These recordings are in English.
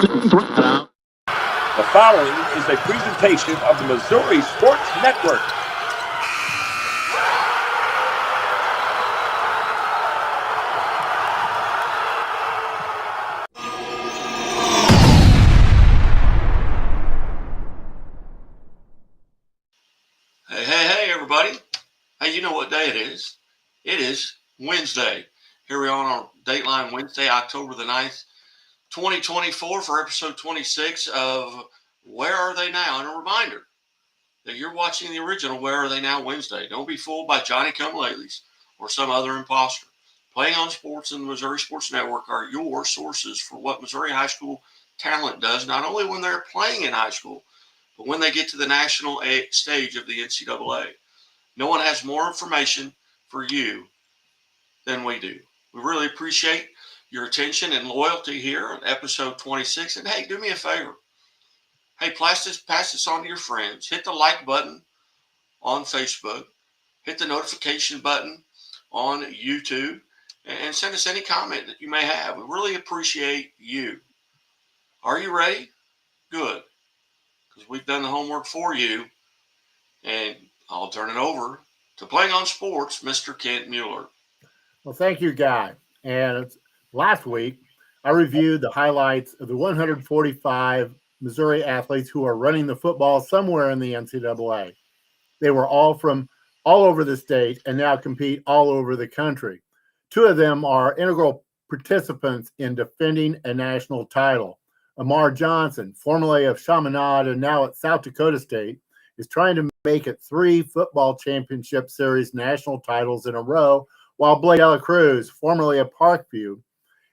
The following is a presentation of the Missouri Sports Network. Hey, everybody. Hey, you know what day it is. It is Wednesday. Here we are on Dateline Wednesday, October the 9th, 2024 for episode 26 of Where Are They Now? And a reminder that you're watching the original Where Are They Now Wednesday. Don't be fooled by Johnny-come-latelys or some other imposter. Playing on Sports and the Missouri Sports Network are your sources for what Missouri high school talent does, not only when they're playing in high school, but when they get to the national stage of the NCAA. No one has more information for you than we do. We really appreciate your attention and loyalty here on episode 26. And hey, do me a favor. Hey, pass this on to your friends. Hit the like button on Facebook. Hit the notification button on YouTube. And send us any comment that you may have. We really appreciate you. Are you ready? Good. Because we've done the homework for you. And I'll turn it over to Playing on Sports, Mr. Kent Mueller. Well, thank you, Guy. And last week, I reviewed the highlights of the 145 Missouri athletes who are running the football somewhere in the NCAA. They were all from all over the state and now compete all over the country. Two of them are integral participants in defending a national title. Amar Johnson, formerly of Chaminade and now at South Dakota State, is trying to make it 3 football championship series national titles in a row, while Blake Dela Cruz, formerly of Parkview,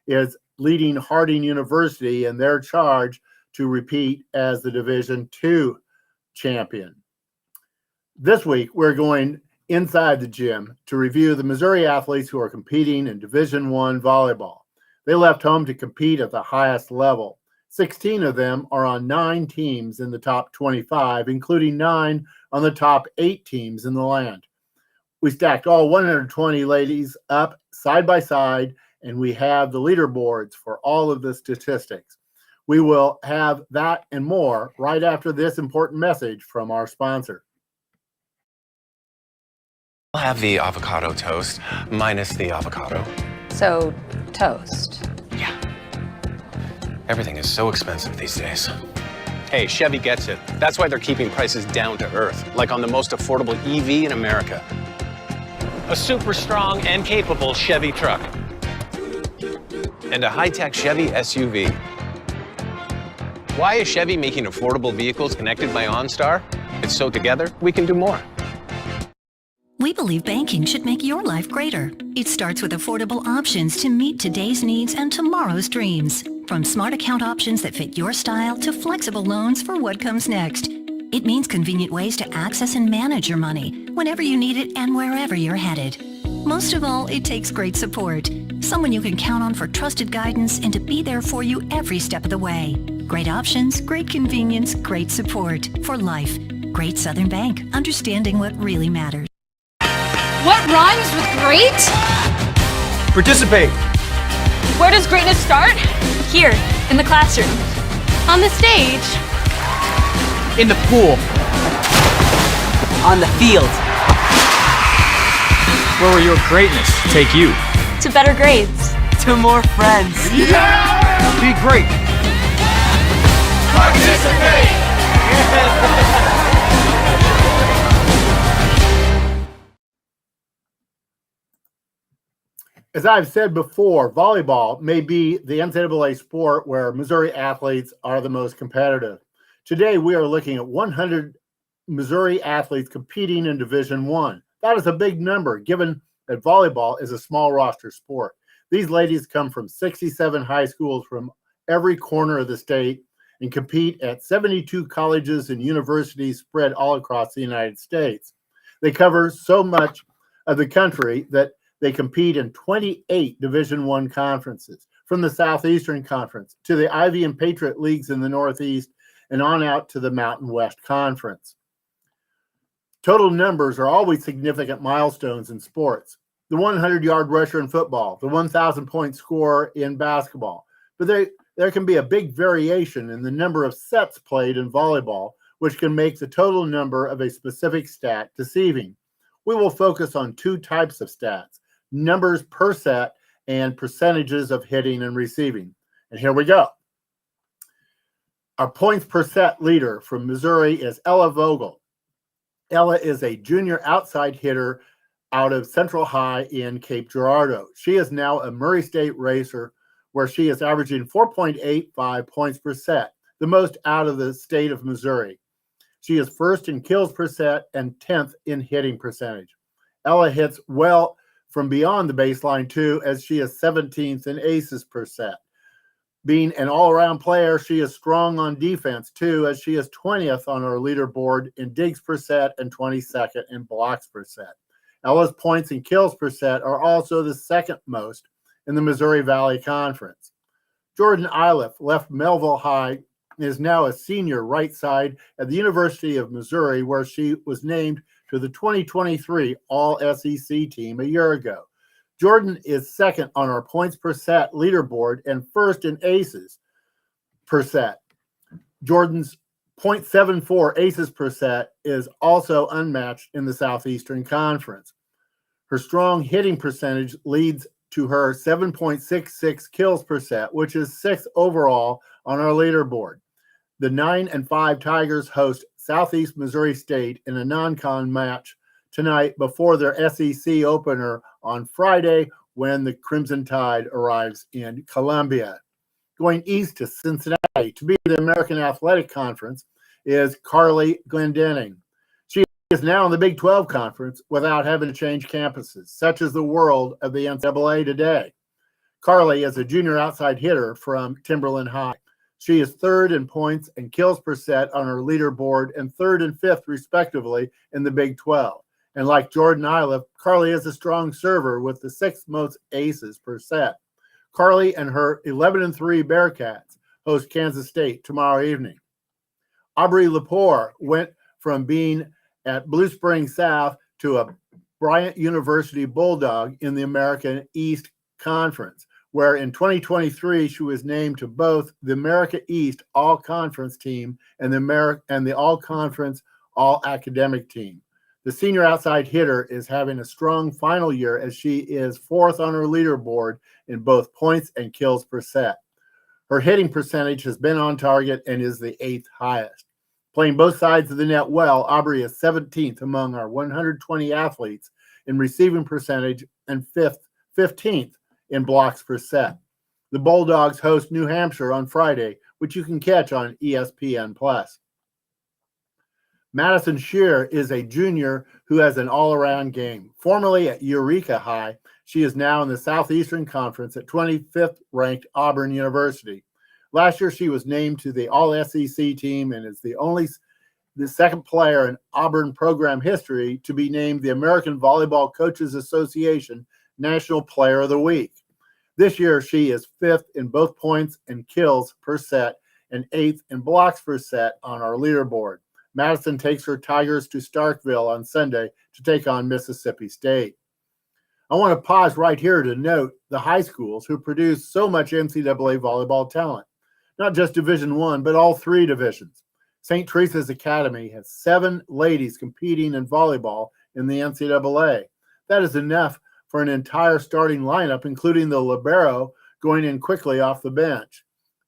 is leading Harding University in their charge to repeat as the Division II champion. This week, we're going inside the gym to review the Missouri athletes who are competing in Division I volleyball. They left home to compete at the highest level. 16 of them are on 9 teams in the top 25, including 9 on the top 8 teams in the land. We stacked all 120 ladies up side by side, and we have the leaderboards for all of the statistics. We will have that and more right after this important message from our sponsor. I'll have the avocado toast minus the avocado. So, toast. Yeah. Everything is so expensive these days. Hey, Chevy gets it. That's why they're keeping prices down to earth, like on the most affordable EV in America. A super strong and capable Chevy truck. And a high-tech Chevy SUV. Why is Chevy making affordable vehicles connected by OnStar? It's so together we can do more. We believe banking should make your life greater. It starts with affordable options to meet today's needs and tomorrow's dreams. From smart account options that fit your style to flexible loans for what comes next. It means convenient ways to access and manage your money whenever you need it and wherever you're headed. Most of all, it takes great support. Someone you can count on for trusted guidance and to be there for you every step of the way. Great options, great convenience, great support for life. Great Southern Bank, understanding what really matters. What rhymes with great? Participate. Where does greatness start? Here, in the classroom. On the stage. In the pool. On the field. Where will your greatness take you? To better grades. To more friends. Yeah! Be great. Participate! As I've said before, volleyball may be the NCAA sport where Missouri athletes are the most competitive. Today, we are looking at 100 Missouri athletes competing in Division I. That is a big number, given that volleyball is a small roster sport. These ladies come from 67 high schools from every corner of the state and compete at 72 colleges and universities spread all across the United States. They cover so much of the country that they compete in 28 Division I conferences, from the Southeastern Conference to the Ivy and Patriot Leagues in the Northeast and on out to the Mountain West Conference. Total numbers are always significant milestones in sports. The 100-yard rusher in football, the 1,000-point scorer in basketball. But they there can be a big variation in the number of sets played in volleyball, which can make the total number of a specific stat deceiving. We will focus on two types of stats: numbers per set and percentages of hitting and receiving. And here we go. Our points per set leader from Missouri is Ella Vogel. Ella is a junior outside hitter out of Central High in Cape Girardeau. She is now a Murray State racer, where she is averaging 4.85 points per set, the most out of the state of Missouri. She is first in kills per set and 10th in hitting percentage. Ella hits well from beyond the baseline too, as she is 17th in aces per set. Being an all-around player, she is strong on defense too, as she is 20th on our leaderboard in digs per set and 22nd in blocks per set. Ella's points and kills per set are also the second most in the Missouri Valley Conference. Jordan Iliff left Melville High and is now a senior right side at the University of Missouri, where she was named to the 2023 All-SEC team a year ago. Jordan is second on our points per set leaderboard and first in aces per set. Jordan's .74 aces per set is also unmatched in the Southeastern Conference. Her strong hitting percentage leads to her 7.66 kills per set, which is sixth overall on our leaderboard. The 9-5 Tigers host Southeast Missouri State in a non-con match tonight before their SEC opener on Friday, when the Crimson Tide arrives in Columbia. Going east to Cincinnati to be the American Athletic Conference is Carly Glendenning. She is now in the Big 12 Conference without having to change campuses. Such is the world of the NCAA today. Carly is a junior outside hitter from Timberland High. She is third in points and kills per set on her leaderboard and third and fifth, respectively, in the Big 12. And like Jordan Iliff, Carly is a strong server with the sixth most aces per set. Carly and her 11-3 Bearcats host Kansas State tomorrow evening. Aubrey Lepore went from being at Blue Springs South to a Bryant University Bulldog in the American East Conference, where in 2023 she was named to both the America East All-Conference team and the All-Conference All-Academic team. The senior outside hitter is having a strong final year, as she is fourth on her leaderboard in both points and kills per set. Her hitting percentage has been on target and is the eighth highest. Playing both sides of the net well, Aubrey is 17th among our 120 athletes in receiving percentage and 15th in blocks per set. The Bulldogs host New Hampshire on Friday, which you can catch on ESPN+. Madison Shear is a junior who has an all-around game. Formerly at Eureka High, she is now in the Southeastern Conference at 25th ranked Auburn University. Last year, she was named to the All-SEC team and is the second player in Auburn program history to be named the American Volleyball Coaches Association National Player of the Week. This year, she is fifth in both points and kills per set and eighth in blocks per set on our leaderboard. Madison takes her Tigers to Starkville on Sunday to take on Mississippi State. I want to pause right here to note the high schools who produce so much NCAA volleyball talent, not just Division I, but all three divisions. St. Teresa's Academy has 7 ladies competing in volleyball in the NCAA. That is enough for an entire starting lineup, including the libero going in quickly off the bench.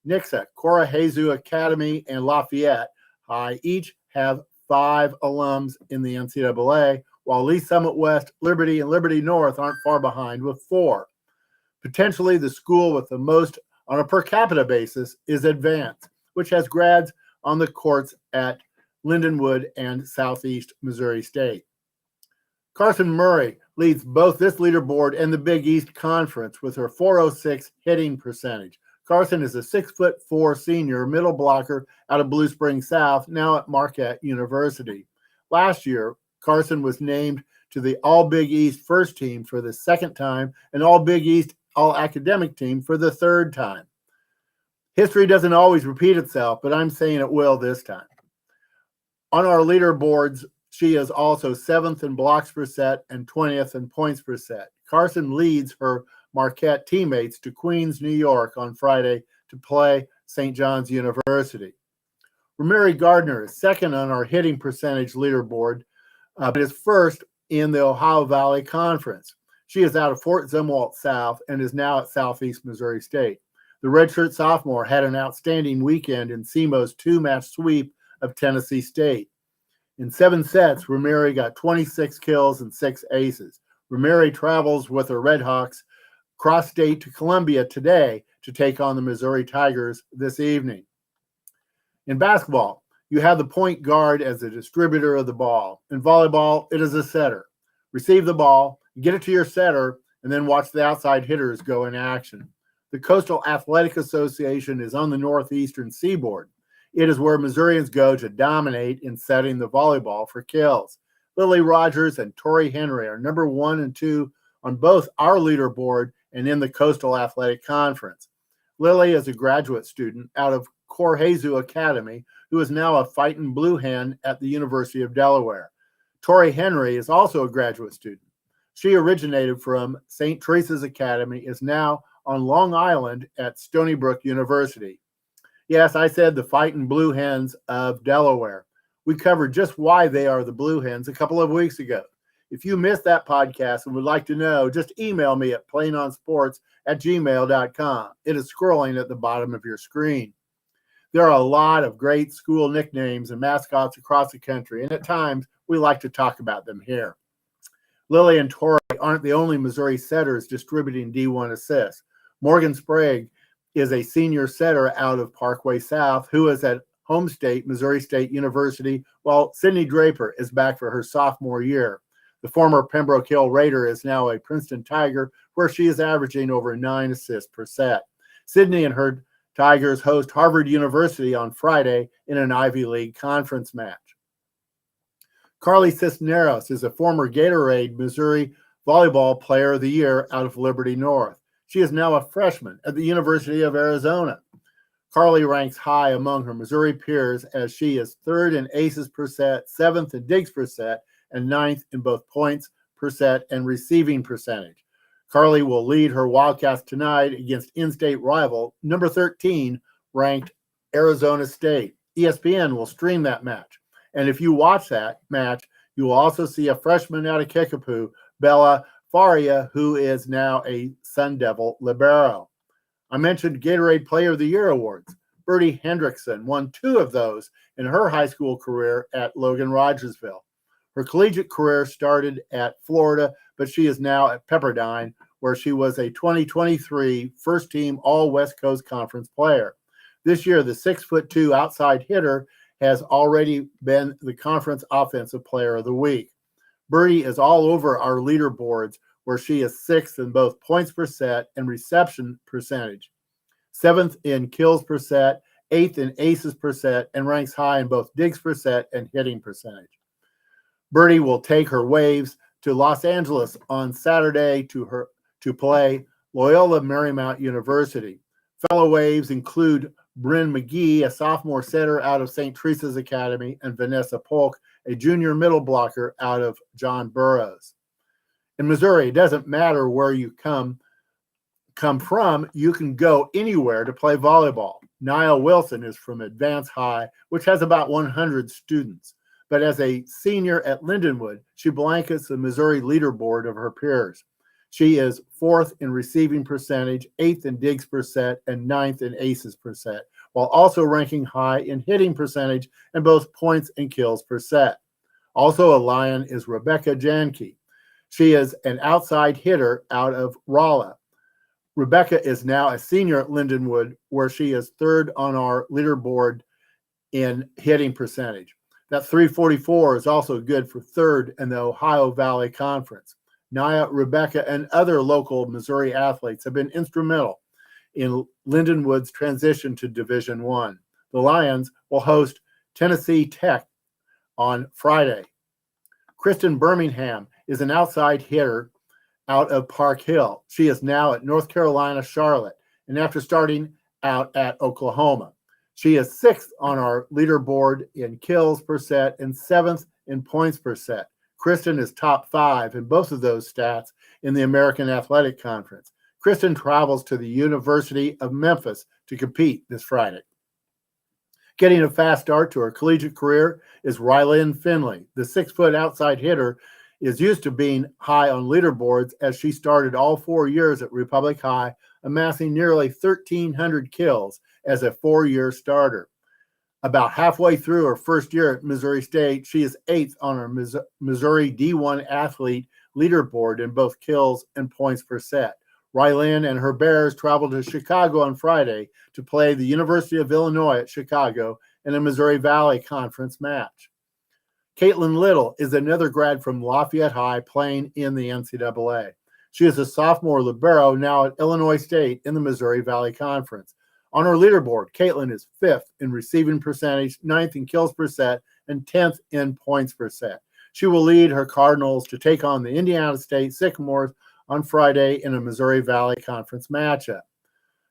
Nixa, Cora Jesu Academy, and Lafayette High each have 5 alums in the NCAA, while Lee Summit West, Liberty, and Liberty North aren't far behind with 4. Potentially the school with the most on a per capita basis is Advance, which has grads on the courts at Lindenwood and Southeast Missouri State. Carson Murray leads both this leaderboard and the Big East Conference with her .406 hitting percentage. Carson is a 6'4" senior middle blocker out of Blue Springs South, now at Marquette University. Last year, Carson was named to the All-Big East first team for the second time and All-Big East All-Academic team for the third time. History doesn't always repeat itself, but I'm saying it will this time. On our leaderboards, she is also 7th in blocks per set and 20th in points per set. Carson leads her Marquette teammates to Queens, New York on Friday to play St. John's University. Ramiri Gardner is second on our hitting percentage leaderboard, but is first in the Ohio Valley Conference. She is out of Fort Zumwalt South and is now at Southeast Missouri State. The redshirt sophomore had an outstanding weekend in SEMO's 2-match sweep of Tennessee State. In 7 sets, Ramiri got 26 kills and 6 aces. Ramiri travels with the Redhawks cross state to Columbia today to take on the Missouri Tigers this evening. In basketball, you have the point guard as the distributor of the ball. In volleyball, it is a setter. Receive the ball, get it to your setter, and then watch the outside hitters go in action. The Coastal Athletic Association is on the northeastern seaboard. It is where Missourians go to dominate in setting the volleyball for kills. Lily Rogers and Tori Henry are number 1 and 2 on both our leaderboard and in the Coastal Athletic Conference. Lily is a graduate student out of Corhezu Academy, who is now a fighting blue hen at the University of Delaware. Tori Henry is also a graduate student. She originated from St. Teresa's Academy, is now on Long Island at Stony Brook University. Yes, I said the fighting blue hens of Delaware. We covered just why they are the blue hens a couple of weeks ago. If you missed that podcast and would like to know, just email me at plainonsports@gmail.com. It is scrolling at the bottom of your screen. There are a lot of great school nicknames and mascots across the country, and at times we like to talk about them here. Lily and Tori aren't the only Missouri setters distributing D1 assists. Morgan Sprague is a senior setter out of Parkway South who is at home state, Missouri State University, while Sydney Draper is back for her sophomore year. The former Pembroke Hill Raider is now a Princeton Tiger, where she is averaging over 9 assists per set. Sydney and her Tigers host Harvard University on Friday in an Ivy League conference match. Carly Cisneros is a former Gatorade Missouri Volleyball Player of the Year out of Liberty North. She is now a freshman at the University of Arizona. Carly ranks high among her Missouri peers as she is 3rd in aces per set, 7th in digs per set, and 9th in both points per set and receiving percentage. Carly will lead her Wildcats tonight against in-state rival, number 13, ranked Arizona State. ESPN will stream that match. And if you watch that match, you will also see a freshman out of Kickapoo, Bella Faria, who is now a Sun Devil libero. I mentioned Gatorade Player of the Year awards. Bertie Hendrickson won 2 of those in her high school career at Logan Rogersville. Her collegiate career started at Florida, but she is now at Pepperdine, where she was a 2023 first-team All-West Coast Conference player. This year, the 6'2" outside hitter has already been the Conference Offensive Player of the Week. Bertie is all over our leaderboards, where she is 6th in both points per set and reception percentage, 7th in kills per set, 8th in aces per set, and ranks high in both digs per set and hitting percentage. Bertie will take her Waves to Los Angeles on Saturday to play Loyola Marymount University. Fellow Waves include Bryn McGee, a sophomore setter out of St. Teresa's Academy, and Vanessa Polk, a junior middle blocker out of John Burroughs. In Missouri, it doesn't matter where you come from, you can go anywhere to play volleyball. Niall Wilson is from Advance High, which has about 100 students. But as a senior at Lindenwood, she blankets the Missouri leaderboard of her peers. She is 4th in receiving percentage, 8th in digs per set, and 9th in aces per set, while also ranking high in hitting percentage and both points and kills per set. Also a Lion is Rebecca Janke. She is an outside hitter out of Rolla. Rebecca is now a senior at Lindenwood, where she is 3rd on our leaderboard in hitting percentage. That 344 is also good for 3rd in the Ohio Valley Conference. Naya, Rebecca, and other local Missouri athletes have been instrumental in Lindenwood's transition to Division I. The Lions will host Tennessee Tech on Friday. Kristen Birmingham is an outside hitter out of Park Hill. She is now at North Carolina Charlotte, and after starting out at Oklahoma. She is 6th on our leaderboard in kills per set and 7th in points per set. Kristen is top 5 in both of those stats in the American Athletic Conference. Kristen travels to the University of Memphis to compete this Friday. Getting a fast start to her collegiate career is Rylin Finley. The 6-foot outside hitter is used to being high on leaderboards as she started all 4 years at Republic High, amassing nearly 1,300 kills as a 4-year starter. About halfway through her first year at Missouri State, she is 8th on her Missouri D1 athlete leaderboard in both kills and points per set. Rylin and her Bears traveled to Chicago on Friday to play the University of Illinois at Chicago in a Missouri Valley Conference match. Caitlin Little is another grad from Lafayette High playing in the NCAA. She is a sophomore libero now at Illinois State in the Missouri Valley Conference. On her leaderboard, Caitlin is 5th in receiving percentage, 9th in kills per set, and 10th in points per set. She will lead her Cardinals to take on the Indiana State Sycamores on Friday in a Missouri Valley Conference matchup.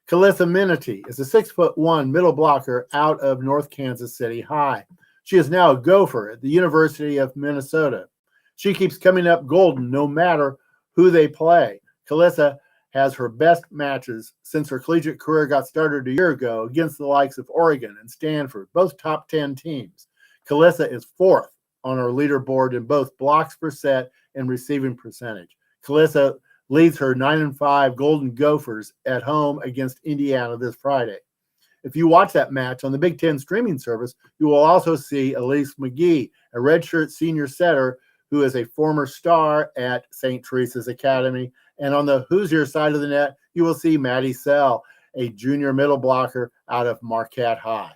Calissa Minity is a 6'1" middle blocker out of North Kansas City High. She is now a Gopher at the University of Minnesota. She keeps coming up golden no matter who they play. Calissa has her best matches since her collegiate career got started a year ago against the likes of Oregon and Stanford, both top 10 teams. Calissa is 4th on her leaderboard in both blocks per set and receiving percentage. Calissa leads her 9-5 Golden Gophers at home against Indiana this Friday. If you watch that match on the Big Ten streaming service, you will also see Elise McGee, a redshirt senior setter who is a former star at St. Teresa's Academy. And on the Hoosier side of the net, you will see Maddie Sell, a junior middle blocker out of Marquette High.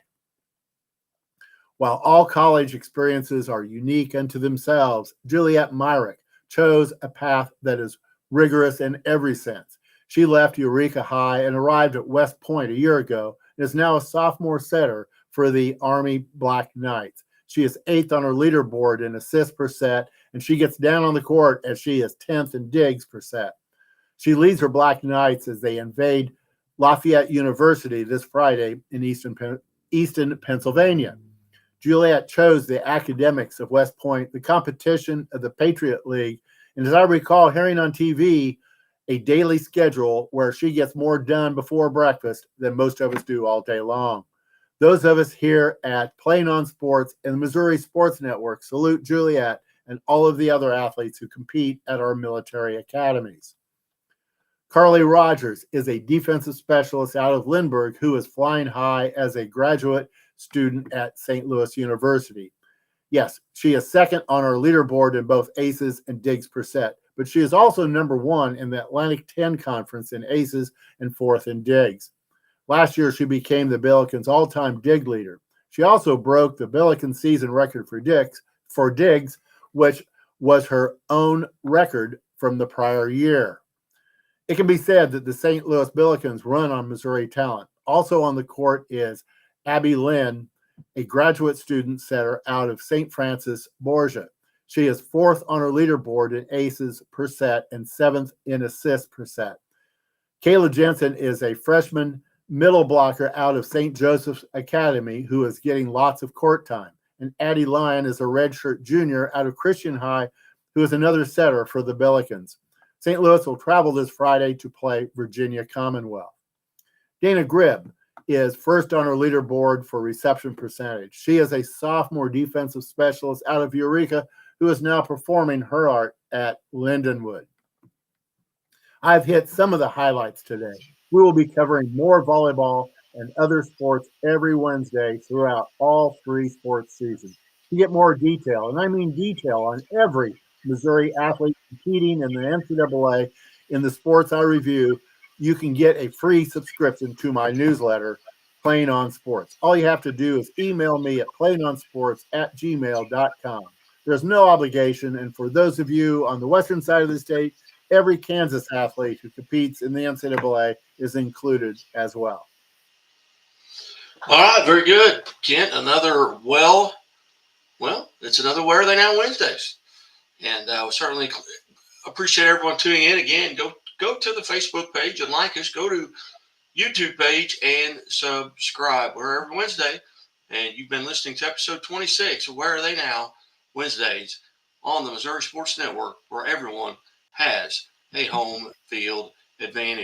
While all college experiences are unique unto themselves, Juliet Myrick chose a path that is rigorous in every sense. She left Eureka High and arrived at West Point a year ago and is now a sophomore setter for the Army Black Knights. She is 8th on her leaderboard in assists per set, and she gets down on the court as she is 10th in digs per set. She leads her Black Knights as they invade Lafayette University this Friday in Easton, Pennsylvania. Juliet chose the academics of West Point, the competition of the Patriot League, and as I recall hearing on TV, a daily schedule where she gets more done before breakfast than most of us do all day long. Those of us here at Playing on Sports and the Missouri Sports Network salute Juliet and all of the other athletes who compete at our military academies. Carly Rogers is a defensive specialist out of Lindbergh who is flying high as a graduate student at St. Louis University. Yes, she is 2nd on her leaderboard in both aces and digs per set, but she is also number 1 in the Atlantic 10 Conference in aces and 4th in digs. Last year, she became the Billikens' all-time dig leader. She also broke the Billikens season record for digs, which was her own record from the prior year. It can be said that the St. Louis Billikens run on Missouri talent. Also on the court is Abby Lynn, a graduate student setter out of St. Francis Borgia. She is 4th on her leaderboard in aces per set and 7th in assists per set. Kayla Jensen is a freshman middle blocker out of St. Joseph's Academy who is getting lots of court time. And Addie Lyon is a redshirt junior out of Christian High who is another setter for the Billikens. St. Louis will travel this Friday to play Virginia Commonwealth. Dana Gribb is 1st on her leaderboard for reception percentage. She is a sophomore defensive specialist out of Eureka who is now performing her art at Lindenwood. I've hit some of the highlights today. We will be covering more volleyball and other sports every Wednesday throughout all 3 sports seasons. To get more detail, and I mean detail on every Missouri athlete competing in the NCAA in the sports I review, you can get a free subscription to my newsletter, Playing on Sports. All you have to do is email me at playingonsports@gmail.com. There's no obligation, and for those of you on the western side of the state, every Kansas athlete who competes in the NCAA is included as well. All right, very good, Kent. Another it's another Where Are They Now Wednesdays, and we certainly appreciate everyone tuning in. Again, go to the Facebook page and like us. Go to YouTube page and subscribe. We're every Wednesday, and you've been listening to episode 26 of Where Are They Now Wednesdays on the Missouri Sports Network, where everyone has a home field advantage.